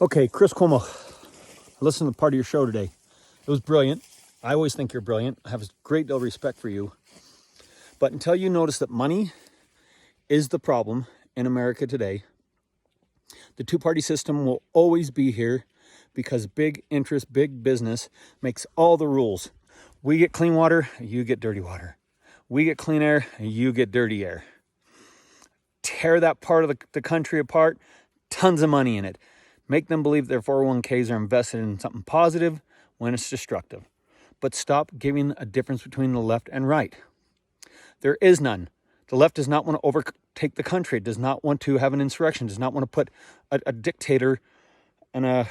Okay, Chris Cuomo, I listened to part of your show today. It was brilliant. I always think you're brilliant. I have a great deal of respect for you. But until you notice that money is the problem in America today, the two-party system will always be here because big interest, big business makes all the rules. We get clean water, you get dirty water. We get clean air, you get dirty air. Tear that part of the country apart, tons of money in it. Make them believe their 401ks are invested in something positive when it's destructive. But stop giving a difference between the left and right. There is none. The left does not want to overtake the country, does not want to have an insurrection, does not want to put a dictator and an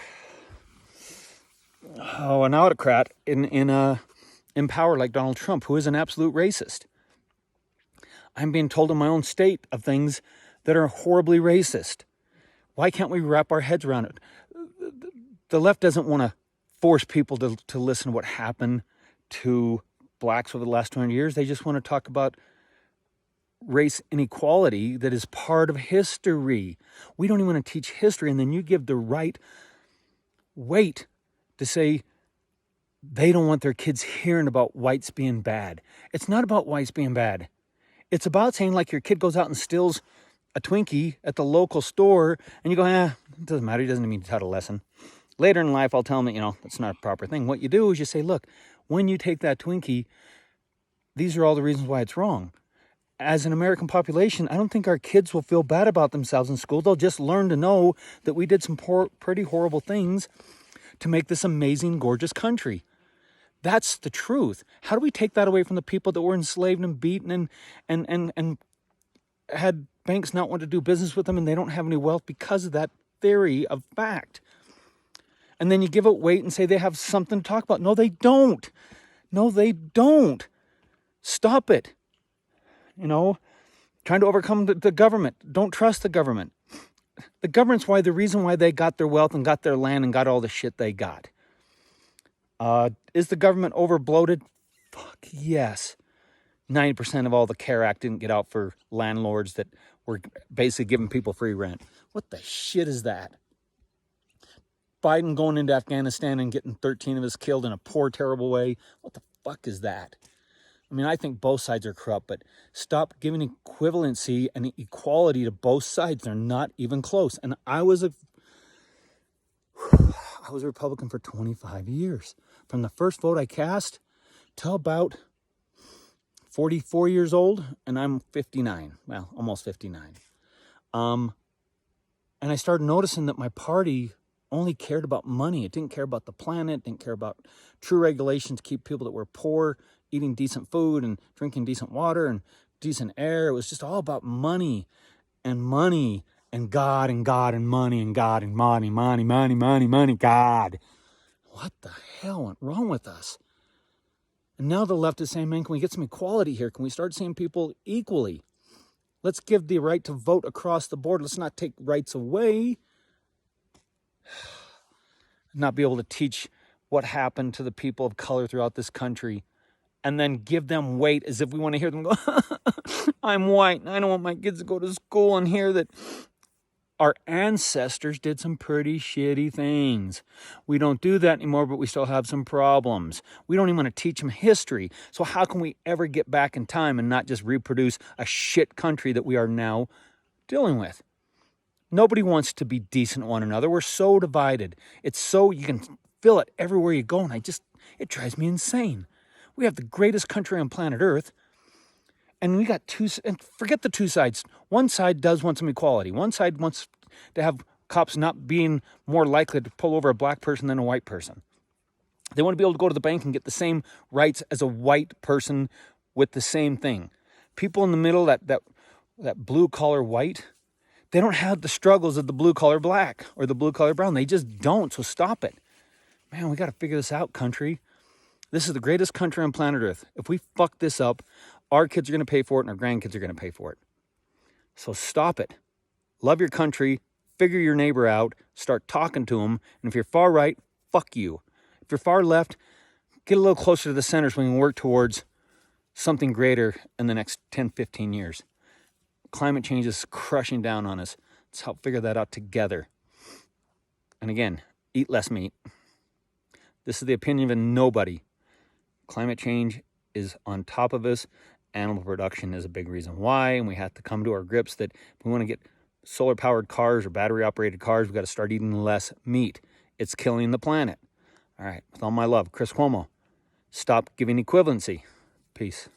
autocrat in power like Donald Trump, who is an absolute racist. I'm being told in my own state of things that are horribly racist. Why can't we wrap our heads around it? The left doesn't want to force people to listen to what happened to blacks over the last 200 years. They just want to talk about race inequality that is part of history. We don't even want to teach history, and then you give the right weight to say they don't want their kids hearing about whites being bad. It's not about whites being bad. It's about saying, like, your kid goes out and steals a Twinkie at the local store, and you go, it doesn't matter. He doesn't need me to taught a lesson. Later in life, I'll tell him that, that's not a proper thing. What you do is you say, look, when you take that Twinkie, these are all the reasons why it's wrong. As an American population, I don't think our kids will feel bad about themselves in school. They'll just learn to know that we did some pretty horrible things to make this amazing, gorgeous country. That's the truth. How do we take that away from the people that were enslaved and beaten and had banks not want to do business with them and they don't have any wealth because of that theory of fact? And then you give it weight and say they have something to talk about. No, they don't. No, they don't. Stop it. Trying to overcome the government. Don't trust the government. The government's the reason why they got their wealth and got their land and got all the shit they got. Is the government over bloated? Fuck yes. 90% of all the CARE Act didn't get out for landlords that were basically giving people free rent. What the shit is that? Biden going into Afghanistan and getting 13 of us killed in a poor, terrible way. What the fuck is that? I mean, I think both sides are corrupt, but stop giving equivalency and equality to both sides. They're not even close. And I was a Republican for 25 years. From the first vote I cast till about 44 years old, and I'm 59. Well, almost 59. And I started noticing that my party only cared about money. It didn't care about the planet, didn't care about true regulation to keep people that were poor eating decent food and drinking decent water and decent air. It was just all about money and God and God and money and God and money, God. What the hell went wrong with us? And now the left is saying, man, can we get some equality here? Can we start seeing people equally? Let's give the right to vote across the board. Let's not take rights away. Not be able to teach what happened to the people of color throughout this country and then give them weight as if we want to hear them go, I'm white and I don't want my kids to go to school and hear that our ancestors did some pretty shitty things. We don't do that anymore, but we still have some problems. We don't even want to teach them history. So how can we ever get back in time and not just reproduce a shit country that we are now dealing with? Nobody wants to be decent to one another. We're so divided. It's so, you can feel it everywhere you go, and it drives me insane. We have the greatest country on planet Earth, and we got and forget the two sides. One side does want some equality. One side wants to have cops not being more likely to pull over a black person than a white person. They want to be able to go to the bank and get the same rights as a white person with the same thing. People in the middle, that blue-collar white, they don't have the struggles of the blue-collar black or the blue-collar brown. They just don't, so stop it. Man, we got to figure this out, country. This is the greatest country on planet Earth. If we fuck this up, our kids are going to pay for it and our grandkids are going to pay for it. So stop it. Love your country. Figure your neighbor out. Start talking to them. And if you're far right, fuck you. If you're far left, get a little closer to the center so we can work towards something greater in the next 10, 15 years. Climate change is crushing down on us. Let's help figure that out together. And again, eat less meat. This is the opinion of a nobody. Climate change is on top of us. Animal production is a big reason why, and we have to come to our grips that if we want to get solar-powered cars or battery-operated cars, we've got to start eating less meat. It's killing the planet. All right, with all my love, Chris Cuomo. Stop giving equivalency. Peace.